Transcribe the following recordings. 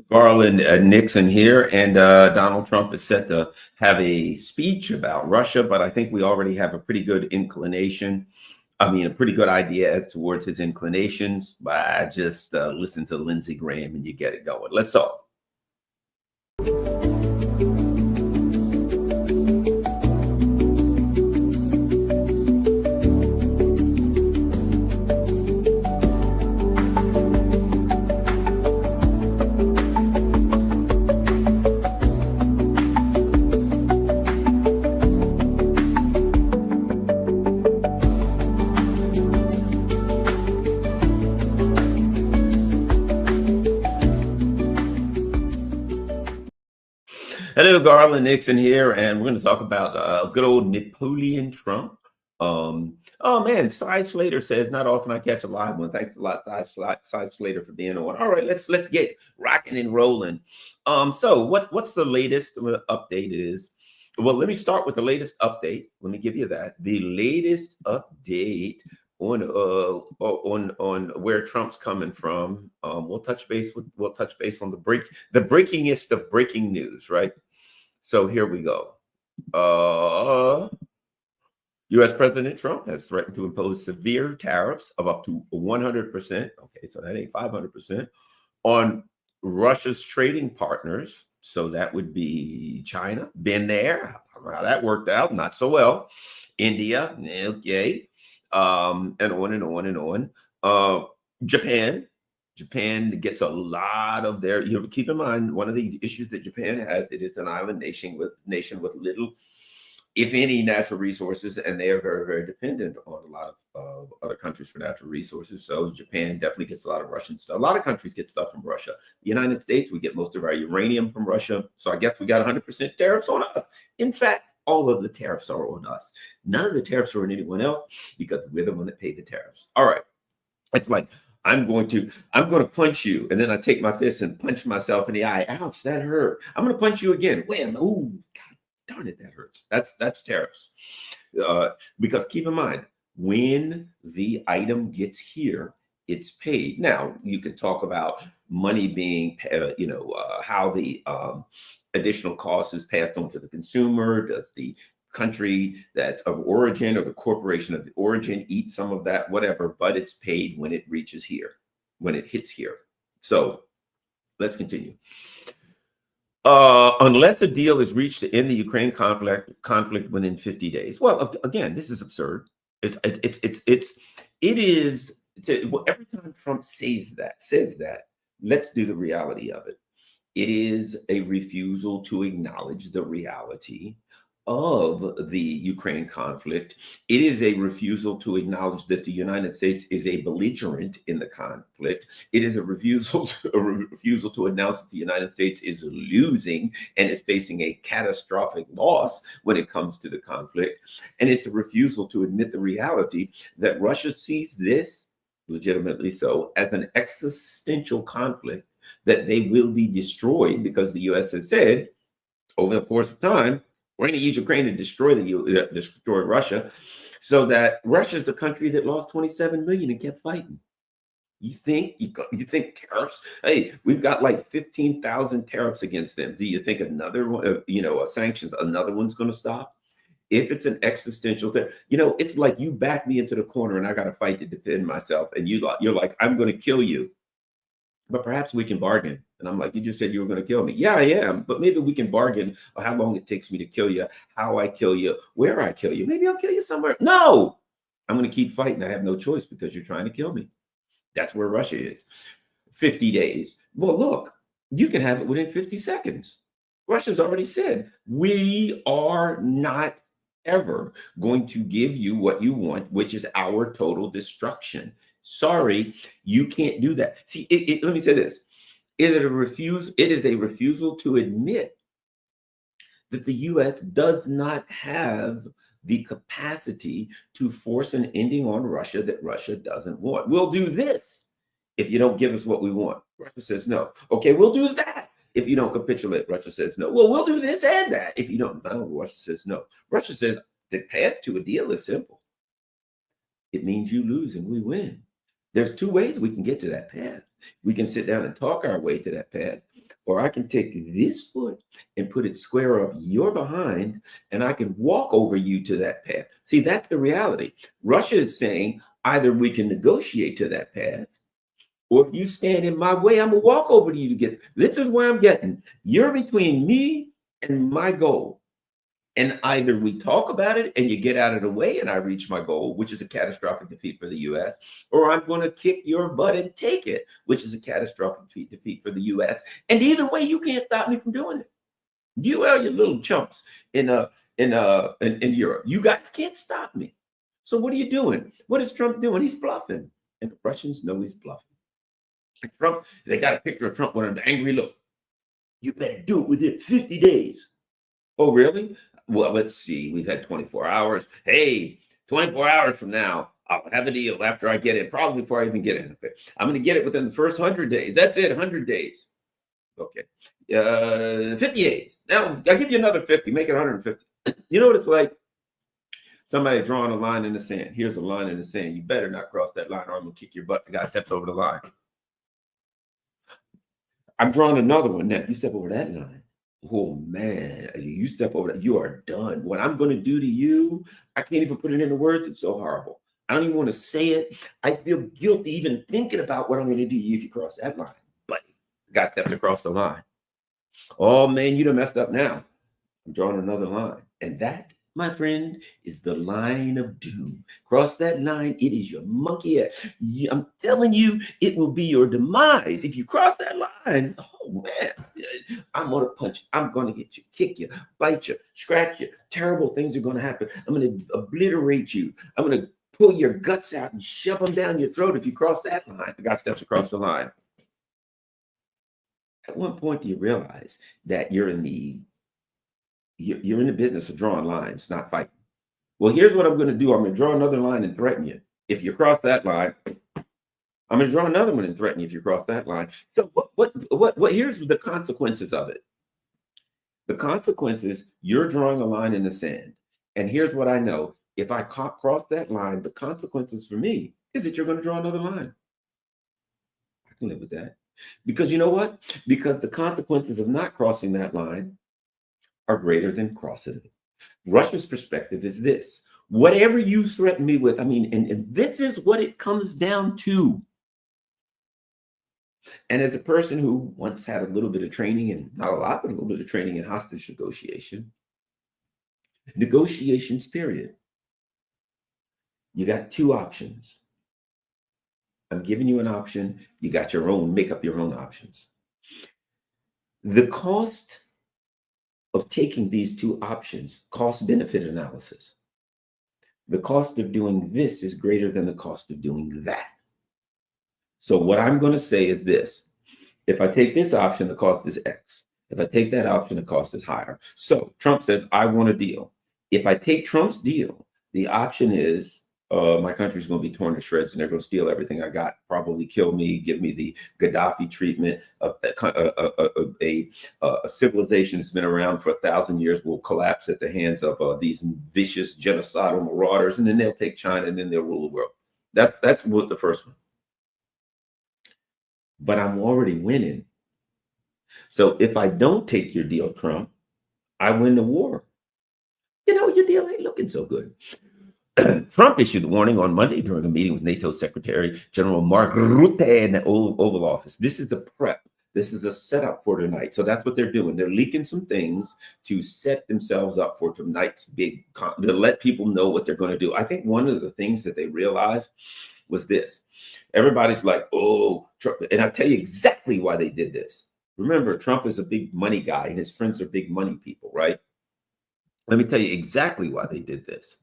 Garland Nixon here, and Donald Trump is set to have a speech about Russia, but I think we already have a pretty good inclination. I mean, a pretty good idea as towards his inclinations. But I just listen to Lindsey Graham and you get it going. Let's talk. Hello, Garland Nixon here, and we're going to talk about good old Napoleon Trump. Oh man, Cy Slater says, "Not often I catch a live one." Thanks a lot, Cy Slater, for being on. All right, let's get rocking and rolling. So what's the latest update is? Well, let me start with the latest update. Let me give you that. The latest update on where Trump's coming from. We'll touch base on the breakingest of breaking news, right? So here we go. U.S. President Trump has threatened to impose severe tariffs of up to 100%. Okay, so that ain't 500% on Russia's trading partners. So that would be China. Been there. How that worked out, not so well. India, okay, and on and on and on. Japan gets a lot of their, keep in mind, one of the issues that Japan has, it is an island nation with little, if any, natural resources, and they are very, very dependent on a lot of other countries for natural resources. So Japan definitely gets a lot of Russian stuff. A lot of countries get stuff from Russia. The United States, we get most of our uranium from Russia. So I guess we got 100% tariffs on us. In fact, all of the tariffs are on us. None of the tariffs are on anyone else because we're the one that paid the tariffs. All right. It's like, I'm going to punch you, and then I take my fist and punch myself in the eye. Ouch, that hurt. I'm going to punch you again. Wham! Ooh, God darn it, that hurts. That's tariffs. Because keep in mind, when the item gets here, it's paid. Now you can talk about money being, how the additional cost is passed on to the consumer. Does the country that's of origin or the corporation of the origin eat some of that, whatever, but it's paid when it reaches here, when it hits here. So let's continue. Unless a deal is reached to end the Ukraine conflict within 50 days. Well, again, this is absurd. It is every time Trump says that, let's do the reality of it. It is a refusal to acknowledge the reality of the Ukraine conflict. It is a refusal to acknowledge that the United States is a belligerent in the conflict. It is a refusal to announce that the United States is losing and is facing a catastrophic loss when it comes to the conflict. And it's a refusal to admit the reality that Russia sees this, legitimately so, as an existential conflict, that they will be destroyed because the U.S. has said over the course of time, we're going to use Ukraine to destroy Russia, so that Russia is a country that lost 27 million and kept fighting. You think tariffs? Hey, we've got like 15,000 tariffs against them. Do you think another one, sanctions, another one's going to stop? If it's an existential thing, it's like you back me into the corner and I got to fight to defend myself, and you're like, I'm going to kill you. But perhaps we can bargain. And I'm like, you just said you were going to kill me. Yeah, I am. But maybe we can bargain on how long it takes me to kill you, how I kill you, where I kill you. Maybe I'll kill you somewhere. No, I'm going to keep fighting. I have no choice because you're trying to kill me. That's where Russia is. 50 days. Well, look, you can have it within 50 seconds. Russia's already said, we are not ever going to give you what you want, which is our total destruction. Sorry, you can't do that. See, let me say this. It is a refusal to admit that the U.S. does not have the capacity to force an ending on Russia that Russia doesn't want. We'll do this if you don't give us what we want. Russia says no. Okay, we'll do that if you don't capitulate. Russia says no. Well, we'll do this and that if you don't. No, Russia says no. Russia says the path to a deal is simple. It means you lose and we win. There's two ways we can get to that path. We can sit down and talk our way to that path. Or I can take this foot and put it square up your behind, and I can walk over you to that path. See, that's the reality. Russia is saying either we can negotiate to that path, or if you stand in my way, I'm gonna walk over to you to get. This is where I'm getting. You're between me and my goal. And either we talk about it and you get out of the way and I reach my goal, which is a catastrophic defeat for the US, or I'm going to kick your butt and take it, which is a catastrophic defeat for the US. And either way, you can't stop me from doing it. You are your little chumps in Europe. You guys can't stop me. So what are you doing? What is Trump doing? He's bluffing. And the Russians know he's bluffing. And Trump, they got a picture of Trump with an angry look. You better do it within 50 days. Oh, really? Well, let's see. We've had 24 hours. Hey, 24 hours from now, I'll have a deal after I get it. Probably before I even get it. Okay. I'm going to get it within the first 100 days. That's it, 100 days. Okay. 50 days. Now, I'll give you another 50. Make it 150. You know what it's like? Somebody drawing a line in the sand. Here's a line in the sand. You better not cross that line or I'm going to kick your butt. The guy steps over the line. I'm drawing another one. Now, you step over that line. Oh man, you step over that, you are done. What I'm going to do to you, I can't even put it into words. It's so horrible. I don't even want to say it. I feel guilty even thinking about what I'm going to do to you if you cross that line. But the guy stepped across the line. Oh man, you done messed up now. I'm drawing another line. And that, my friend, is the line of doom. Cross that line, it is your monkey ass. I'm telling you, it will be your demise. If you cross that line, oh man, I'm going to punch you. I'm going to hit you, kick you, bite you, scratch you. Terrible things are going to happen. I'm going to obliterate you. I'm going to pull your guts out and shove them down your throat if you cross that line. The guy steps across the line. At one point, do you realize that you're in the business of drawing lines, not fighting? Well, here's what I'm going to do. I'm going to draw another line and threaten you. If you cross that line, I'm going to draw another one and threaten you if you cross that line. So what, here's the consequences of it. The consequences, you're drawing a line in the sand. And here's what I know. If I cross that line, the consequences for me is that you're going to draw another line. I can live with that. Because you know what? Because the consequences of not crossing that line are greater than crossing it. Russia's perspective is this: whatever you threaten me with, I mean, and this is what it comes down to. And as a person who once had a little bit of training, and not a lot, but a little bit of training in hostage negotiations, period, you got two options. I'm giving you an option. You got your own, make up your own options. The cost of taking these two options, cost benefit analysis. The cost of doing this is greater than the cost of doing that. So what I'm going to say is this: if I take this option, the cost is X. If I take that option, the cost is higher. So Trump says, I want a deal. If I take Trump's deal, the option is my country's going to be torn to shreds and they're going to steal everything I got, probably kill me, give me the Gaddafi treatment. A civilization that's been around for 1,000 years will collapse at the hands of these vicious genocidal marauders, and then they'll take China and then they'll rule the world. That's what the first one. But I'm already winning. So if I don't take your deal, Trump, I win the war. You know, your deal ain't looking so good. Trump issued a warning on Monday during a meeting with NATO Secretary General Mark Rutte in the Oval Office. This is the prep. This is the setup for tonight. So that's what they're doing. They're leaking some things to set themselves up for tonight's to let people know what they're going to do. I think one of the things that they realized was this. Everybody's like, oh, Trump. And I'll tell you exactly why they did this. Remember, Trump is a big money guy and his friends are big money people, right? Let me tell you exactly why they did this.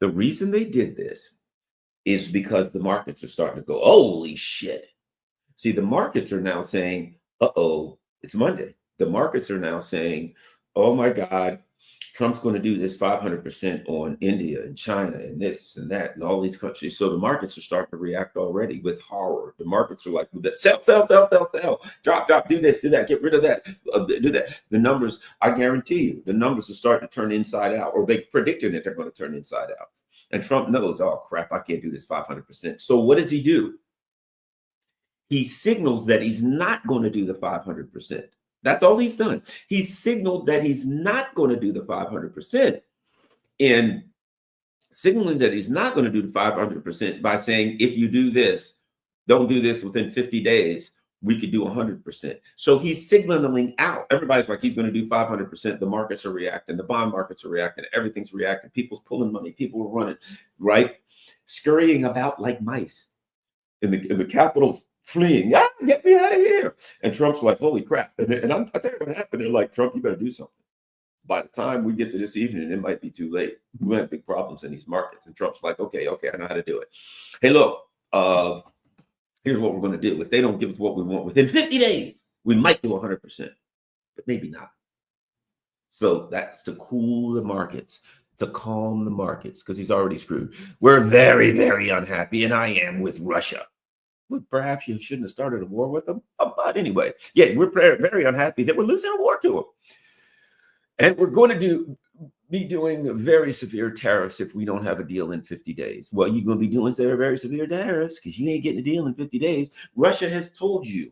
The reason they did this is because the markets are starting to go, holy shit. See, the markets are now saying, uh-oh, it's Monday. The markets are now saying, oh my God, Trump's going to do this 500% on India and China and this and that and all these countries. So the markets are starting to react already with horror. The markets are like, sell, sell, sell, sell, sell, drop, do this, do that, get rid of that, do that. The numbers, I guarantee you, the numbers are starting to turn inside out, or they predicted that they're going to turn inside out. And Trump knows, oh crap, I can't do this 500%. So what does he do? He signals that he's not going to do the 500%. That's all he's done. He signaled that he's not going to do the 500%. And signaling that he's not going to do the 500% by saying, if you do this, don't do this within 50 days, we could do 100%. So he's signaling out. Everybody's like, he's going to do 500%. The markets are reacting. The bond markets are reacting. Everything's reacting. People's pulling money. People are running, right? Scurrying about like mice. And the Capitol's fleeing. Ah, get me out of here. And Trump's like, holy crap. And I tell you what happened. They're like, Trump, you better do something. By the time we get to this evening, it might be too late. We have big problems in these markets. And Trump's like, okay, I know how to do it. Hey, look, here's what we're going to do. If they don't give us what we want within 50 days, we might do 100%, but maybe not. So that's to cool the markets, to calm the markets, because he's already screwed. We're very, very unhappy, and I am with Russia. Well, perhaps you shouldn't have started a war with them. But anyway, yeah, we're very unhappy that we're losing a war to them. And we're going to be doing very severe tariffs if we don't have a deal in 50 days. Well, you're going to be doing very severe tariffs because you ain't getting a deal in 50 days. Russia has told you.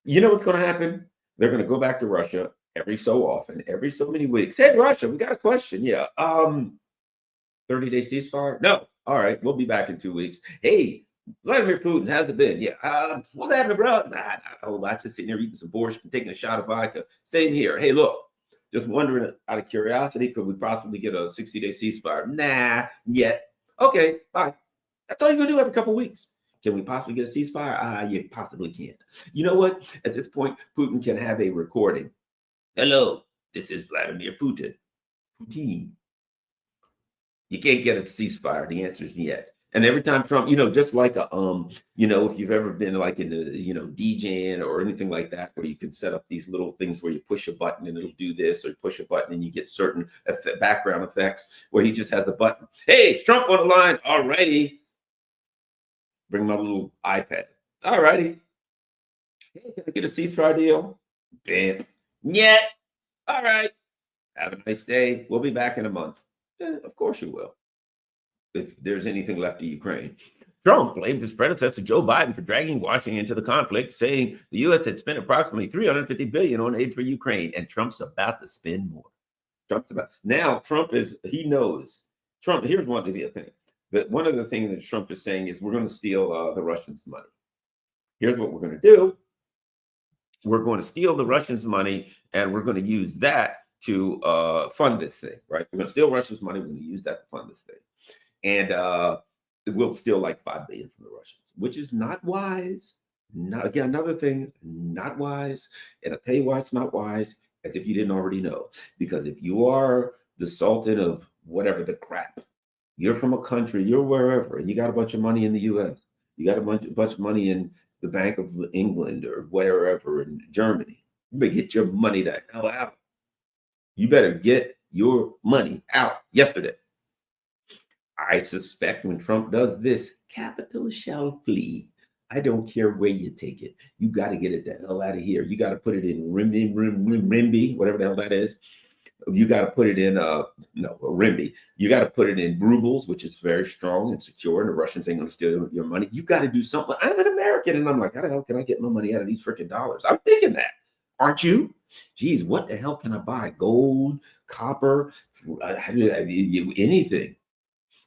You know what's going to happen? They're going to go back to Russia every so often, every so many weeks. Hey, Russia, we got a question. Yeah. 30-day ceasefire? No. All right. We'll be back in 2 weeks. Hey, Vladimir Putin, how's it been? Yeah. What's happening, bro? Nah, not a whole lot. Just sitting there eating some borscht and taking a shot of vodka. Same here. Hey, look. Just wondering out of curiosity, could we possibly get a 60-day ceasefire? Nah, yet. Okay, bye. That's all you're going to do every couple of weeks. Can we possibly get a ceasefire? You possibly can't. You know what? At this point, Putin can have a recording. Hello, this is Vladimir Putin. Putin. You can't get a ceasefire. The answer is yet. And every time Trump, just like if you've ever been like in the, DJing or anything like that, where you can set up these little things where you push a button and it'll do this, or push a button and you get certain background effects where he just has the button. Hey, Trump on the line. All righty. Bring my little iPad. All righty. Hey, can I get a ceasefire deal? Bam. Yeah. All right. Have a nice day. We'll be back in a month. Yeah, of course you will. If there's anything left of Ukraine. Trump blamed his predecessor Joe Biden for dragging Washington into the conflict, saying the U.S. had spent approximately $350 billion on aid for Ukraine, and Trump's about to spend more. He knows. Trump, here's one of the things. One of the things that Trump is saying is we're going to steal the Russians' money. Here's what we're going to do. We're going to steal the Russians' money, and we're going to use that to fund this thing, right? We're going to steal Russians' money. We're going to use that to fund this thing. And we'll steal like $5 billion from the Russians, which is not wise. Again, another thing, not wise. And I'll tell you why it's not wise, as if you didn't already know. Because if you are the sultan of whatever the crap, you're from a country, you're wherever, and you got a bunch of money in the U.S., you got a bunch of money in the Bank of England or wherever in Germany, you better get your money the hell out. You better get your money out yesterday. I suspect when Trump does this, capital shall flee. I don't care where you take it. You got to get it the hell out of here. You got to put it in renminbi, whatever the hell that is. You got to put it in renminbi. You got to put it in rubles, which is very strong and secure, and the Russians ain't going to steal your money. You got to do something. I'm an American, and I'm like, how the hell can I get my money out of these freaking dollars? I'm thinking that. Aren't you? Geez, what the hell can I buy? Gold, copper, anything.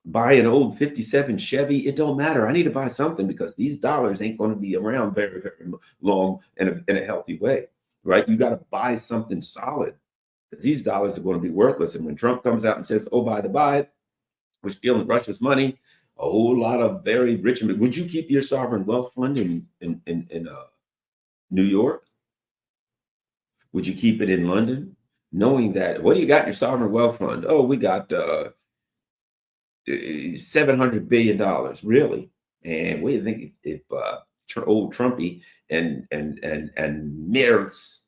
Buy an old 57 Chevy. It don't matter. I need to buy something because these dollars ain't going to be around very, very long in a healthy way, right? You got to buy something solid because these dollars are going to be worthless. And when Trump comes out and says, oh, by the by, we're stealing Russia's money, a whole lot of very rich. Would you keep your sovereign wealth fund in New York? Would you keep it in London? Knowing that, what do you got in your sovereign wealth fund? Oh, we got $700 billion, really. And what do you think if old Trumpy and Merz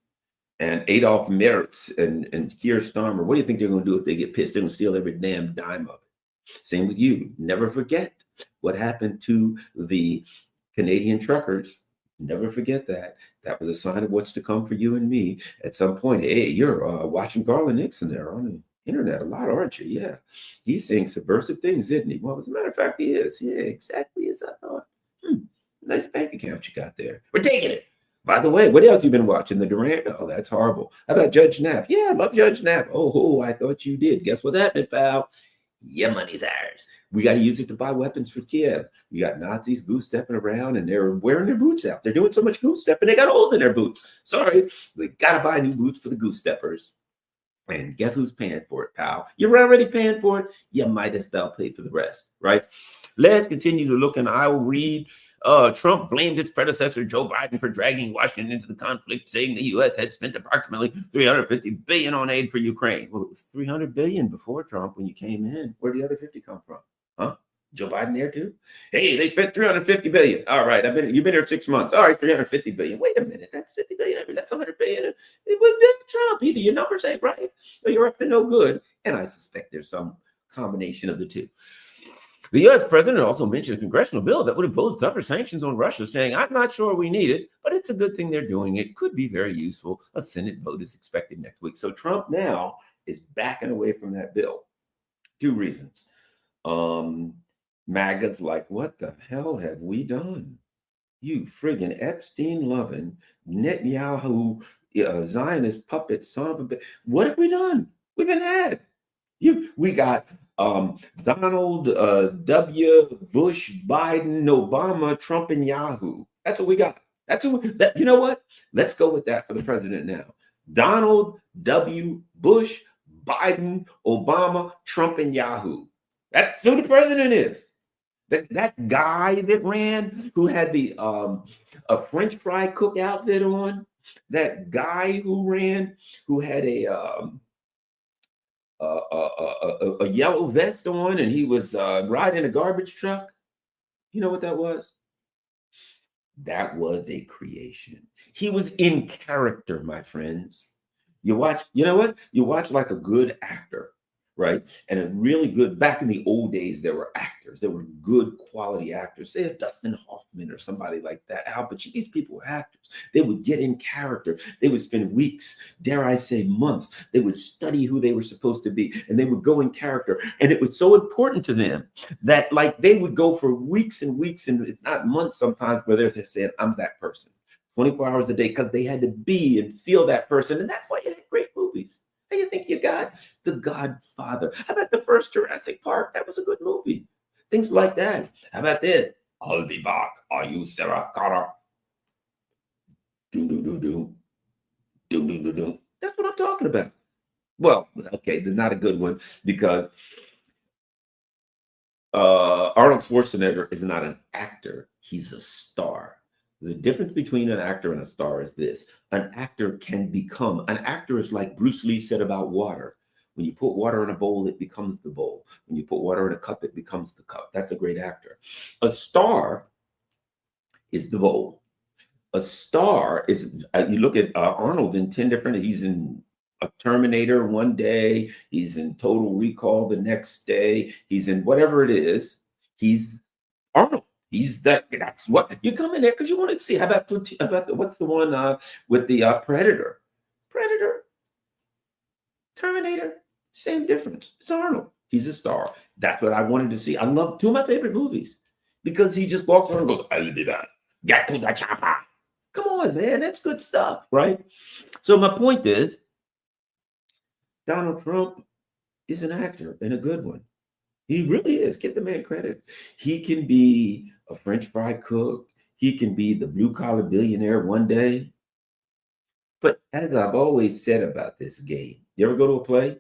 and Adolf Merz and Keir Starmer, what do you think they're going to do if they get pissed? They're going to steal every damn dime of it. Same with you. Never forget what happened to the Canadian truckers. Never forget that. That was a sign of what's to come for you and me at some point. Hey, you're watching Garland Nixon there on the internet a lot, aren't you? Yeah. He's saying subversive things, isn't he? Well, as a matter of fact, he is. Yeah, exactly as I thought. Nice bank account you got there. We're taking it. By the way, what else you been watching? The Durant? Oh, that's horrible. How about Judge Knapp? Yeah, I love Judge Knapp. Oh, I thought you did. Guess what's happening, pal? Your money's ours. We got to use it to buy weapons for Kiev. You got Nazis goose stepping around and they're wearing their boots out. They're doing so much goose stepping, they got holes in their boots. Sorry, we got to buy new boots for the goose steppers. And guess who's paying for it, pal? You're already paying for it. You might as well pay for the rest, right? Let's continue to look, and I will read. Trump blamed his predecessor, Joe Biden, for dragging Washington into the conflict, saying the U.S. had spent approximately $350 billion on aid for Ukraine. Well, it was $300 billion before Trump when you came in. Where'd the other 50 come from? Huh? Joe Biden there too? Hey, they spent $350 billion. All right, you've been here 6 months. All right, $350 billion. Wait a minute, that's $50 billion. That's $100 billion. It was Trump. Either your numbers ain't right, or you're up to no good. And I suspect there's some combination of the two. The U.S. president also mentioned a congressional bill that would impose tougher sanctions on Russia, saying, I'm not sure we need it, but it's a good thing they're doing it. Could be very useful. A Senate vote is expected next week. So Trump now is backing away from that bill. 2 reasons. MAGA's like, what the hell have we done? You friggin' Epstein-loving, Netanyahu, Zionist puppet son of a bitch. What have we done? We've been had. We got Donald W. Bush, Biden, Obama, Trump, and Yahoo. That's what we got. You know what? Let's go with that for the president now. Donald W. Bush, Biden, Obama, Trump, and Yahoo. That's who the president is. That guy that ran, who had the a French fry cook outfit on, that guy who ran, who had a yellow vest on, and he was riding a garbage truck. You know what that was? That was a creation. He was in character, my friends. You know what? You watch like a good actor, right? And a really good, back in the old days, there were actors. There were good quality actors. Say Dustin Hoffman or somebody like that. Al Pacino, these people were actors. They would get in character. They would spend weeks, dare I say months. They would study who they were supposed to be, and they would go in character. And it was so important to them that like they would go for weeks and weeks, and if not months sometimes, where they're saying, I'm that person. 24 hours a day, because they had to be and feel that person. And that's why you had great movies. How you think you got The Godfather? How about the first Jurassic Park? That was a good movie. Things like that. How about this? I'll be back. Are you Sarah Connor? Do. That's what I'm talking about. Well, okay, they're not a good one because Arnold Schwarzenegger is not an actor. He's a star. The difference between an actor and a star is this. An actor is like Bruce Lee said about water. When you put water in a bowl, it becomes the bowl. When you put water in a cup, it becomes the cup. That's a great actor. A star is the bowl. A star is, you look at Arnold in 10 different, he's in a Terminator one day, he's in Total Recall the next day, he's in whatever it is, he's Arnold. That's what you come in there because you want to see. How about what's the one with the Predator? Terminator, same difference. It's Arnold. He's a star. That's what I wanted to see. I love 2 of my favorite movies because he just walks around and goes, I'll be back. Get to the chopper. Come on, man. That's good stuff, right? So my point is, Donald Trump is an actor and a good one. He really is. Give the man credit. He can be a French fry cook. He can be the blue collar billionaire one day. But as I've always said about this game, you ever go to a play?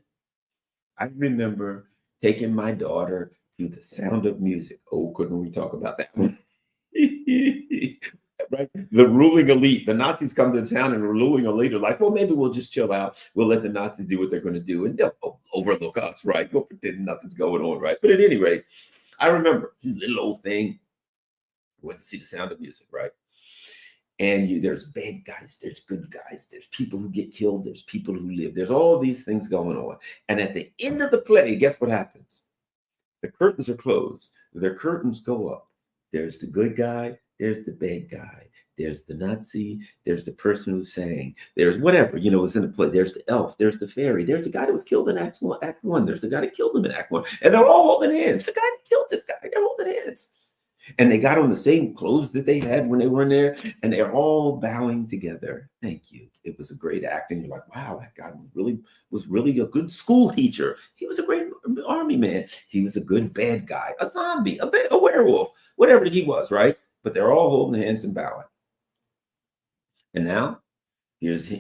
I remember taking my daughter to The Sound of Music. Oh, couldn't we talk about that one? Right? The ruling elite. The Nazis come to town and the ruling elite are like, well, maybe we'll just chill out. We'll let the Nazis do what they're going to do. And they'll overlook us, right? We'll pretend nothing's going on, right? But at any rate, I remember this little old thing. Went to see The Sound of Music, right? And there's bad guys, there's good guys, there's people who get killed, there's people who live. There's all these things going on. And at the end of the play, guess what happens? The curtains are closed. The curtains go up. There's the good guy. There's the bad guy. There's the Nazi. There's the person who's saying, there's whatever, it's in the play. There's the elf. There's the fairy. There's the guy that was killed in Act 1. There's the guy that killed him in Act 1. And they're all holding hands. The guy that killed this guy, they're holding hands. And they got on the same clothes that they had when they were in there, and they're all bowing together. Thank you. It was a great act. And you're like, wow, that guy was really a good school teacher. He was a great army man. He was a good bad guy, a zombie, a werewolf, whatever he was, right? But they're all holding hands and bowing. And now here's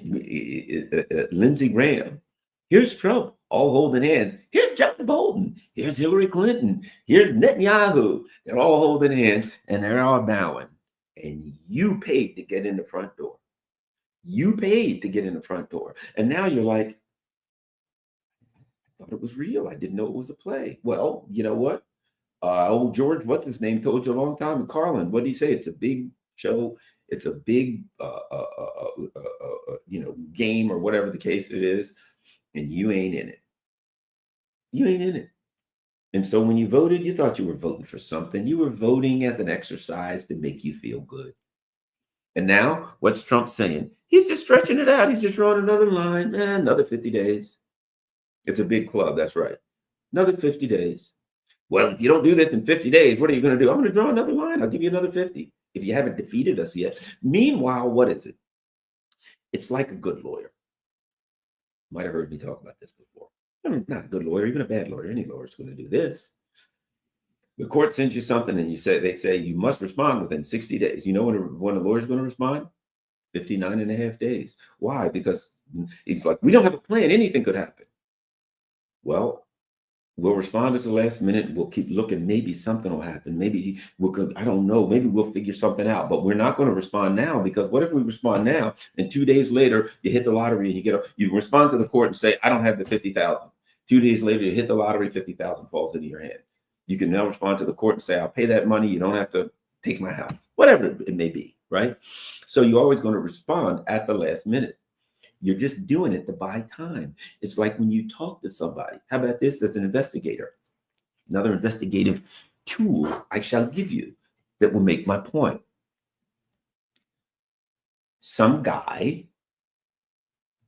Lindsey Graham. Here's Trump, all holding hands. Here's John Bolton. Here's Hillary Clinton. Here's Netanyahu. They're all holding hands and they're all bowing. And you paid to get in the front door. You paid to get in the front door. And now you're like, I thought it was real. I didn't know it was a play. Well, you know what? Old George, what's his name, told you a long time. Carlin, what did he say? It's a big show. It's a big, game or whatever the case it is. And you ain't in it. You ain't in it. And so when you voted, you thought you were voting for something. You were voting as an exercise to make you feel good. And now, what's Trump saying? He's just stretching it out. He's just drawing another line. Another 50 days. It's a big club. That's right. Another 50 days. Well, if you don't do this in 50 days, what are you going to do? I'm going to draw another line. I'll give you another 50 if you haven't defeated us yet. Meanwhile, what is it? It's like a good lawyer. Might have heard me talk about this before. I'm not a good lawyer, even a bad lawyer. Any lawyer is going to do this. The court sends you something and they say you must respond within 60 days. You know when a lawyer is going to respond? 59 and a half days. Why? Because it's like, we don't have a plan. Anything could happen. Well, we'll respond at the last minute. We'll keep looking. Maybe something will happen. Maybe I don't know. Maybe we'll figure something out. But we're not going to respond now, because what if we respond now and 2 days later you hit the lottery and you respond to the court and say, I don't have the 50,000. 2 days later you hit the lottery, 50,000 falls into your hand. You can now respond to the court and say, I'll pay that money. You don't have to take my house, whatever it may be, right? So you're always going to respond at the last minute. You're just doing it to buy time. It's like when you talk to somebody. How about this as an investigator? Another investigative tool I shall give you that will make my point. Some guy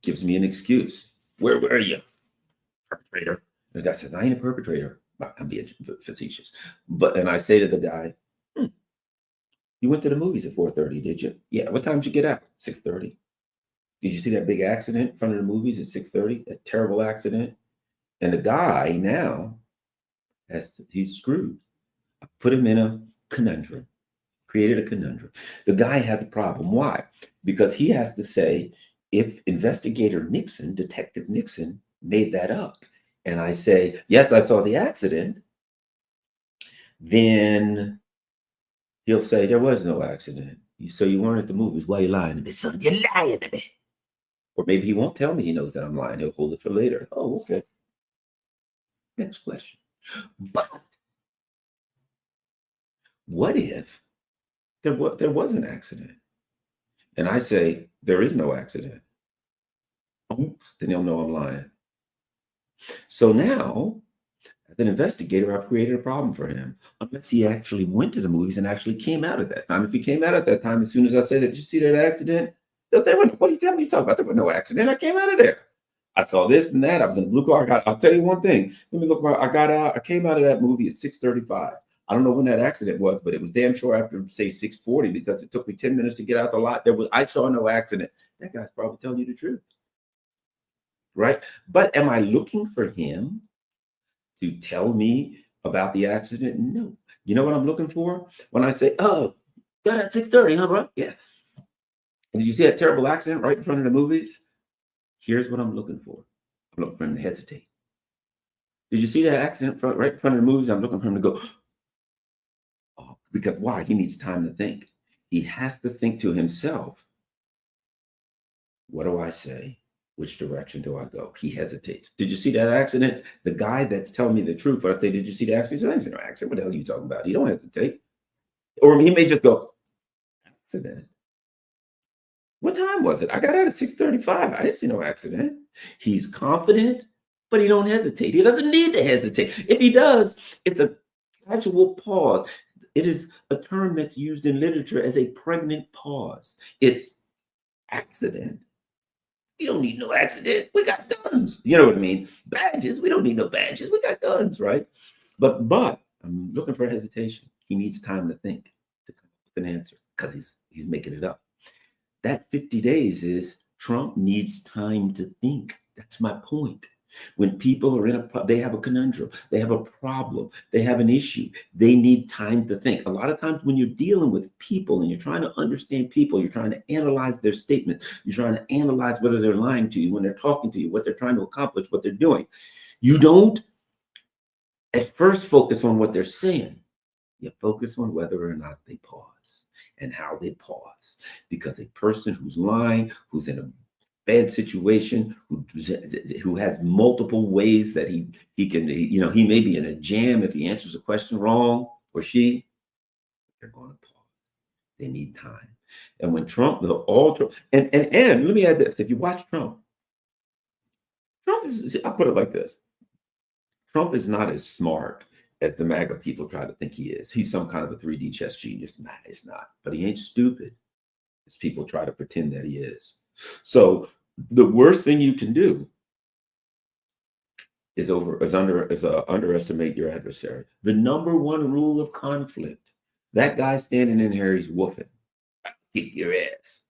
gives me an excuse. Where were you? Perpetrator. And the guy says, I ain't a perpetrator. I'm being facetious. And I say to the guy, you went to the movies at 4:30, did you? Yeah. What time did you get out? 6:30. Did you see that big accident in front of the movies at 6:30? That terrible accident? And the guy now, he's screwed. I put him in a conundrum, created a conundrum. The guy has a problem. Why? Because he has to say, if Detective Nixon made that up, and I say, yes, I saw the accident, then he'll say, there was no accident. So you weren't at the movies. Why are you lying to me, son? You're lying to me. Or maybe he won't tell me he knows that I'm lying. He'll hold it for later. Oh, okay. Next question. But what if there was an accident? And I say, there is no accident. Oops, then he'll know I'm lying. So now, as an investigator, I've created a problem for him. Unless he actually went to the movies and actually came out at that time. If he came out at that time, as soon as I said, did you see that accident? What are you telling me? Talking about? There was no accident. I came out of there. I saw this and that. I was in a blue car. I'll tell you one thing. Let me look. I got out. I came out of that movie at 6:35. I don't know when that accident was, but it was damn sure after, say, 6:40, because it took me 10 minutes to get out the lot. I saw no accident. That guy's probably telling you the truth, right? But am I looking for him to tell me about the accident? No. You know what I'm looking for? When I say, oh, got at 6:30, huh, bro? Yeah. Did you see that terrible accident right in front of the movies? Here's what I'm looking for. I'm looking for him to hesitate. Did you see that accident right in front of the movies? I'm looking for him to go, oh, because why? He needs time to think. He has to think to himself, what do I say? Which direction do I go? He hesitates. Did you see that accident? The guy that's telling me the truth, I say, did you see the accident? He said, I didn't see no accident. What the hell are you talking about? He don't hesitate. Or he may just go, accident. What time was it? I got out at 6:35. I didn't see no accident. He's confident, but he don't hesitate. He doesn't need to hesitate. If he does, it's a casual pause. It is a term that's used in literature as a pregnant pause. It's accident. We don't need no accident. We got guns. You know what I mean? Badges. We don't need no badges. We got guns, right? But I'm looking for hesitation. He needs time to think to come up with an answer because he's making it up. That 50 days is Trump needs time to think. That's my point. When people are they have a conundrum, they have a problem, they have an issue, they need time to think. A lot of times when you're dealing with people and you're trying to understand people, you're trying to analyze their statement, you're trying to analyze whether they're lying to you, when they're talking to you, what they're trying to accomplish, what they're doing. You don't at first focus on what they're saying. You focus on whether or not they pause and how they pause. Because a person who's lying, who's in a bad situation, who has multiple ways that he can, he may be in a jam if he answers a question wrong, or they're going to pause. They need time. And when Trump, and let me add this: if you watch Trump is, I'll put it like this: Trump is not as smart as the MAGA people try to think he is. He's some kind of a 3D chess genius. Nah, he's not. But he ain't stupid as people try to pretend that he is. So the worst thing you can do is underestimate your adversary. The number one rule of conflict. That guy standing in here, he's woofing. Kick your ass.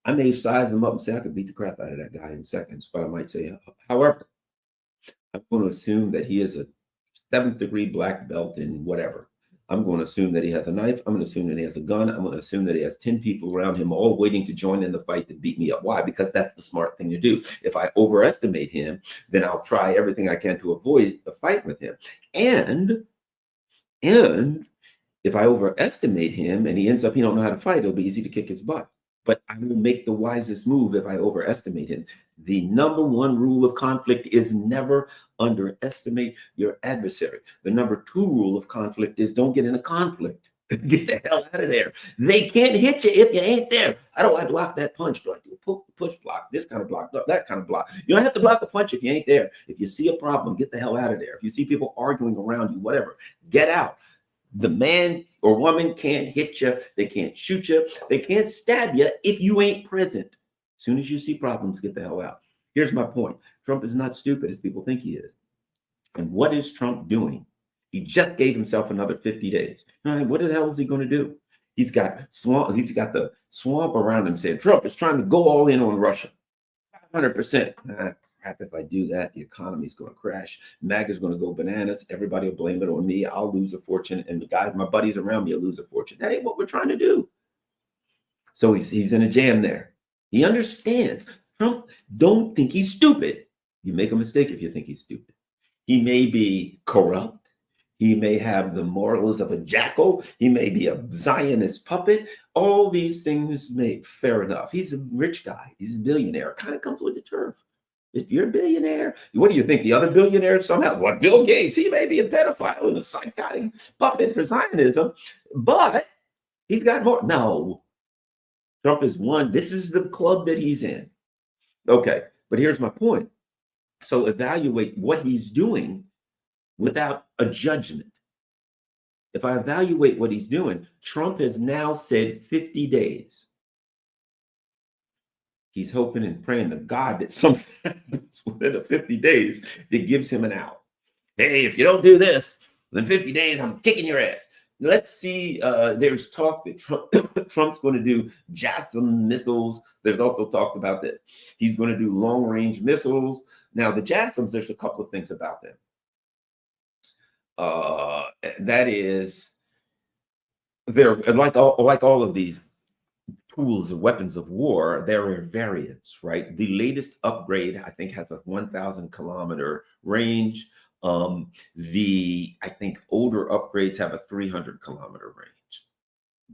I may size him up and say I could beat the crap out of that guy in seconds, but I might say, however, I'm going to assume that he is a 7th degree black belt in whatever. I'm going to assume that he has a knife. I'm going to assume that he has a gun. I'm going to assume that he has 10 people around him all waiting to join in the fight to beat me up. Why? Because that's the smart thing to do. If I overestimate him, then I'll try everything I can to avoid a fight with him. And if I overestimate him and he ends up, he don't know how to fight, it'll be easy to kick his butt. But I will make the wisest move if I overestimate him. The number one rule of conflict is never underestimate your adversary. The number two rule of conflict is don't get in a conflict. Get the hell out of there. They can't hit you if you ain't there. How do I block that punch? Do I do a push block, this kind of block, that kind of block? You don't have to block a punch if you ain't there. If you see a problem, get the hell out of there. If you see people arguing around you, whatever, get out. The man or woman can't hit you. They can't shoot you. They can't stab you if you ain't present. As soon as you see problems, get the hell out. Here's my point. Trump is not stupid as people think he is. And what is Trump doing? He just gave himself another 50 days. What the hell is he going to do? He's got the swamp around him saying Trump is trying to go all in on Russia. 500%. Crap, if I do that, the economy's going to crash. MAGA's going to go bananas. Everybody will blame it on me. I'll lose a fortune. And the guys, my buddies around me will lose a fortune. That ain't what we're trying to do. So he's in a jam there. He understands. Trump don't think he's stupid. You make a mistake if you think he's stupid. He may be corrupt. He may have the morals of a jackal. He may be a Zionist puppet. All these things fair enough. He's a rich guy. He's a billionaire. Kind of comes with the turf. If you're a billionaire, what do you think? The other billionaires somehow, what? Bill Gates, he may be a pedophile and a psychotic puppet for Zionism, but he's got more. No, Trump is one. This is the club that he's in. Okay, but here's my point. So evaluate what he's doing without a judgment. If I evaluate what he's doing, Trump has now said 50 days. He's hoping and praying to God that something happens within the 50 days that gives him an out. Hey, if you don't do this, within 50 days, I'm kicking your ass. Let's see. There's talk that Trump's going to do JASSM missiles. There's also talked about this. He's going to do long-range missiles. Now, the JASSMs, there's a couple of things about them. That is, they're like all of these tools and weapons of war, there are variants, right? The latest upgrade, I think, has a 1,000 kilometer range. I think older upgrades have a 300 kilometer range.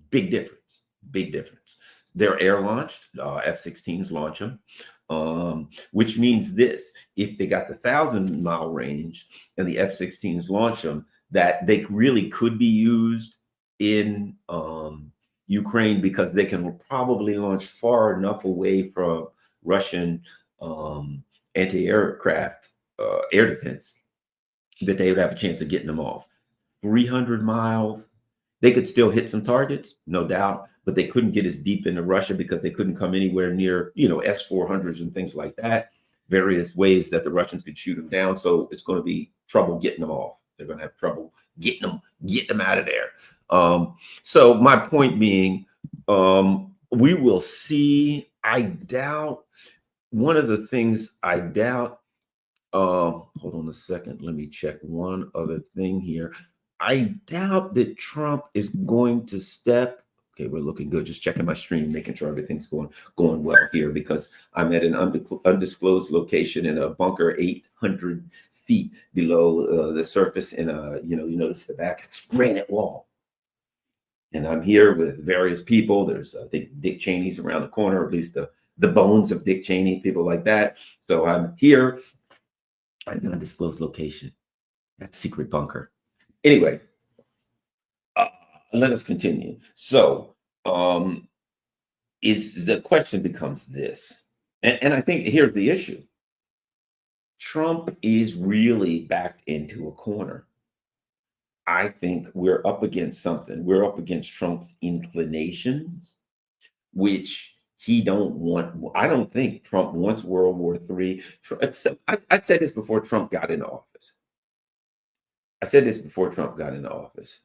Big difference, big difference. They're air launched, F-16s launch them, which means this: if they got the 1,000-mile range and the F-16s launch them, that they really could be used in Ukraine, because they can probably launch far enough away from Russian anti-aircraft air defense that they would have a chance of getting them off. 300 miles, they could still hit some targets, no doubt, but they couldn't get as deep into Russia because they couldn't come anywhere near, S-400s and things like that, various ways that the Russians could shoot them down. So it's going to be trouble getting them off. They're going to have trouble getting them out of there. So my point being, we will see. I doubt. One of the things I doubt. Hold on a second. Let me check one other thing here. I doubt that Trump is going to step. Okay, we're looking good. Just checking my stream, making sure everything's going well here because I'm at an undisclosed location in a bunker 800 feet below the surface. In a you notice the back, it's granite wall, and I'm here with various people. There's I think Dick Cheney's around the corner, or at least the bones of Dick Cheney, people like that. So I'm here at an undisclosed location, that secret bunker. Anyway, let us continue. So, is the question becomes this, and I think here's the issue: Trump is really backed into a corner. I think we're up against something. We're up against Trump's inclinations, which he don't want. I don't think Trump wants World War III. I said this before Trump got into office. I said this before Trump got into office.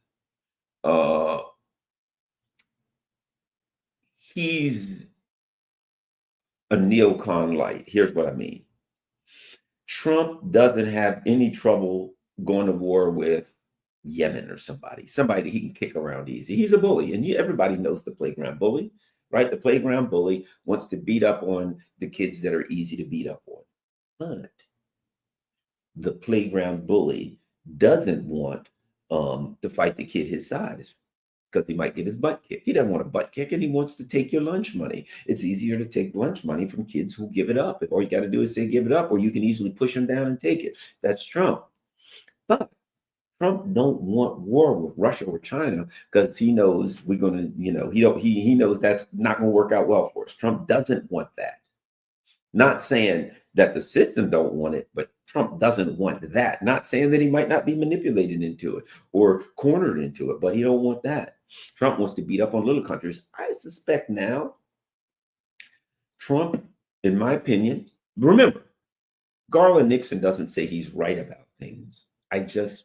He's a neocon light. Here's what I mean. Trump doesn't have any trouble going to war with Yemen or somebody he can kick around easy. He's a bully, and everybody knows the playground bully, right? The playground bully wants to beat up on the kids that are easy to beat up on. But the playground bully doesn't want to fight the kid his size because he might get his butt kicked. He doesn't want a butt kick, and he wants to take your lunch money. It's easier to take lunch money from kids who give it up. All you got to do is say give it up, or you can easily push them down and take it. That's Trump. But Trump don't want war with Russia or China because he knows we're going to, he knows that's not going to work out well for us. Trump doesn't want that. Not saying that the system don't want it, but Trump doesn't want that. Not saying that he might not be manipulated into it or cornered into it, but he don't want that. Trump wants to beat up on little countries. I suspect now Trump, in my opinion, remember, Garland Nixon doesn't say he's right about things. I just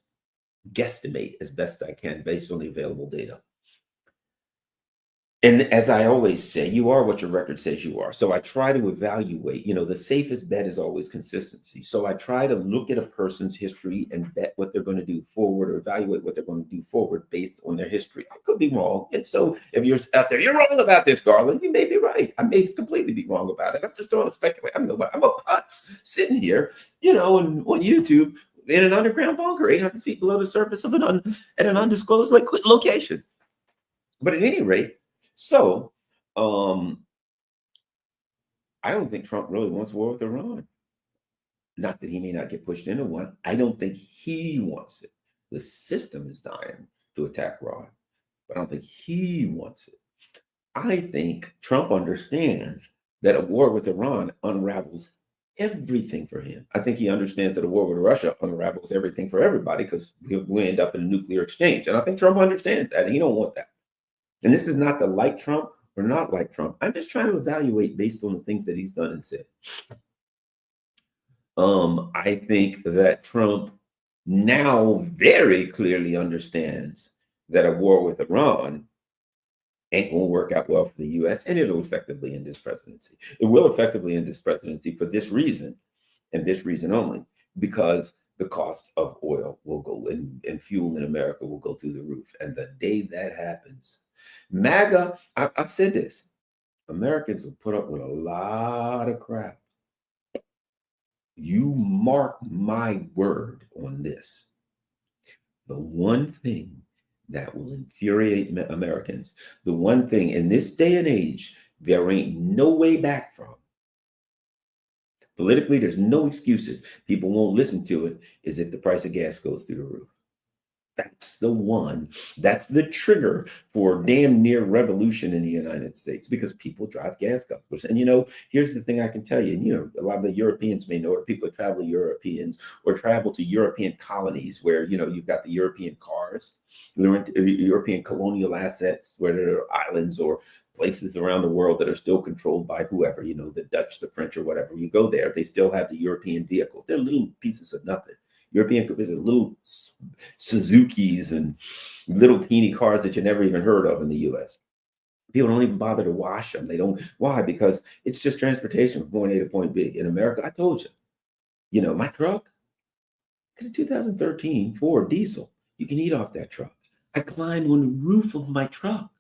guesstimate as best I can based on the available data. And as I always say, you are what your record says you are. So I try to evaluate, the safest bet is always consistency. So I try to look at a person's history and bet what they're going to do forward, or evaluate what they're going to do forward based on their history. I could be wrong. And so if you're out there, you're wrong about this, Garland, you may be right. I may completely be wrong about it. I'm just throwing a speculate. I'm a putz sitting here, on YouTube in an underground bunker, 800 feet below the surface of at an undisclosed location. But at any rate, so, I don't think Trump really wants war with Iran. Not that he may not get pushed into one. I don't think he wants it. The system is dying to attack Iran, but I don't think he wants it. I think Trump understands that a war with Iran unravels everything for him. I think he understands that a war with Russia unravels everything for everybody because we end up in a nuclear exchange. And I think Trump understands that, and he don't want that. And this is not to like Trump or not like Trump. I'm just trying to evaluate based on the things that he's done and said. I think that Trump now very clearly understands that a war with Iran ain't going to work out well for the U.S. and it'll effectively end this presidency. It will effectively end this presidency for this reason and this reason only, because the cost of oil will go and fuel in America will go through the roof. And the day that happens, MAGA, I've said this, Americans will put up with a lot of crap. You mark my word on this. The one thing that will infuriate Americans, the one thing in this day and age, there ain't no way back from. Politically, there's no excuses. People won't listen to it, is if the price of gas goes through the roof. That's the one. That's the trigger for damn near revolution in the United States, because people drive gas guzzlers. And, here's the thing I can tell you, a lot of the Europeans may know, or people that travel Europeans or travel to European colonies where, you've got the European cars, European colonial assets, where there are islands or places around the world that are still controlled by whoever, the Dutch, the French, or whatever. You go there, they still have the European vehicles. They're little pieces of nothing. European, there's little Suzukis and little teeny cars that you never even heard of in the US. People don't even bother to wash them. They don't. Why? Because it's just transportation from point A to point B. In America, I told you, my truck, a 2013 Ford diesel. You can eat off that truck. I climb on the roof of my truck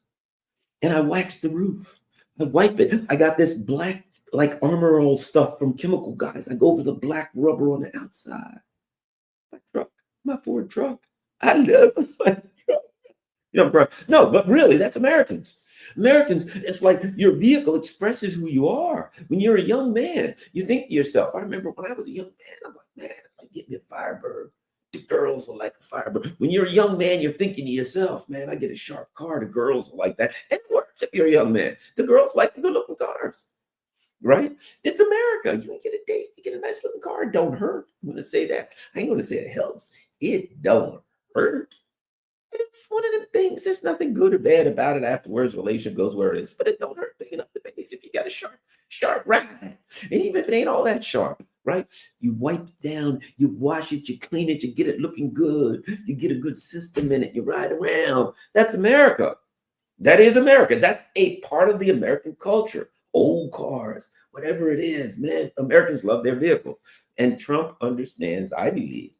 and I wax the roof. I wipe it. I got this black, like Armor All stuff from chemical guys. I go over the black rubber on the outside. My truck, my Ford truck. I love my truck. Bro. No, but really, that's Americans. Americans, it's like your vehicle expresses who you are. When you're a young man, you think to yourself, I remember when I was a young man, I'm like, man, I get me a Firebird. The girls are like a Firebird. When you're a young man, you're thinking to yourself, man, I get a sharp car. The girls are like that. And it works if you're a young man. The girls like the good looking cars, right? It's America. You get a date, you get a nice looking car. It don't hurt. I'm going to say that. I ain't going to say it helps. It don't hurt. It's one of the things. There's nothing good or bad about it afterwards. Relationship goes where it is, but it don't hurt picking up the baggage if you got a sharp ride. And even if it ain't all that sharp, right? You wipe it down, you wash it, you clean it, you get it looking good, you get a good system in it, you ride around. That's America. That is America. That's a part of the American culture. Old cars, whatever it is, man. Americans love their vehicles. And Trump understands, I believe,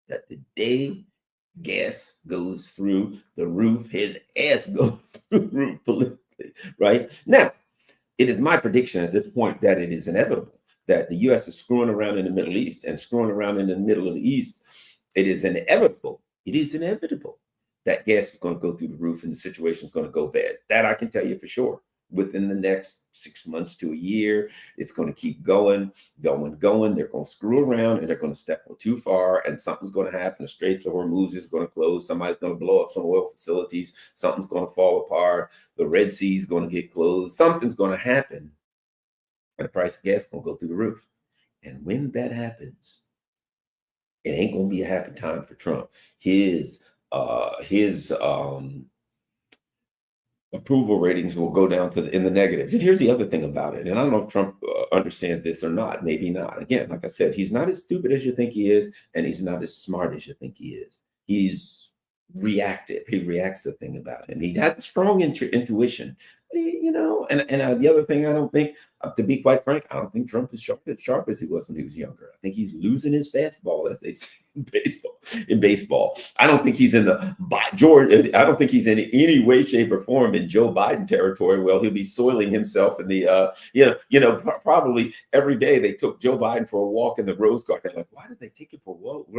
that the day gas goes through the roof, his ass goes through the roof politically, right? Now, it is my prediction at this point that it is inevitable that the U.S. is screwing around in the Middle East and screwing around in the middle of the East. It is inevitable. It is inevitable that gas is going to go through the roof and the situation is going to go bad. That I can tell you for sure. Within the next 6 months to a year, it's going to keep going. They're going to screw around and they're going to step too far and something's going to happen. The Straits of Hormuz is going to close. Somebody's going to blow up some oil facilities. Something's going to fall apart. The Red Sea is going to get closed. Something's going to happen. And the price of gas is going to go through the roof. And when that happens, it ain't going to be a happy time for Trump. His approval ratings will go down in the negatives. And here's the other thing about it. And I don't know if Trump understands this or not. Maybe not. Again, like I said, he's not as stupid as you think he is, and he's not as smart as you think he is. He's reactive. He reacts to the thing about him. He has a strong intuition. And the other thing, I don't think, to be quite frank, I don't think Trump is sharp as he was when he was younger. I think he's losing his fastball, as they say in baseball. I don't think he's I don't think he's in any way, shape, or form in Joe Biden territory. Well, he'll be soiling himself in the probably every day they took Joe Biden for a walk in the Rose Garden. They're like, why did they take him for a walk in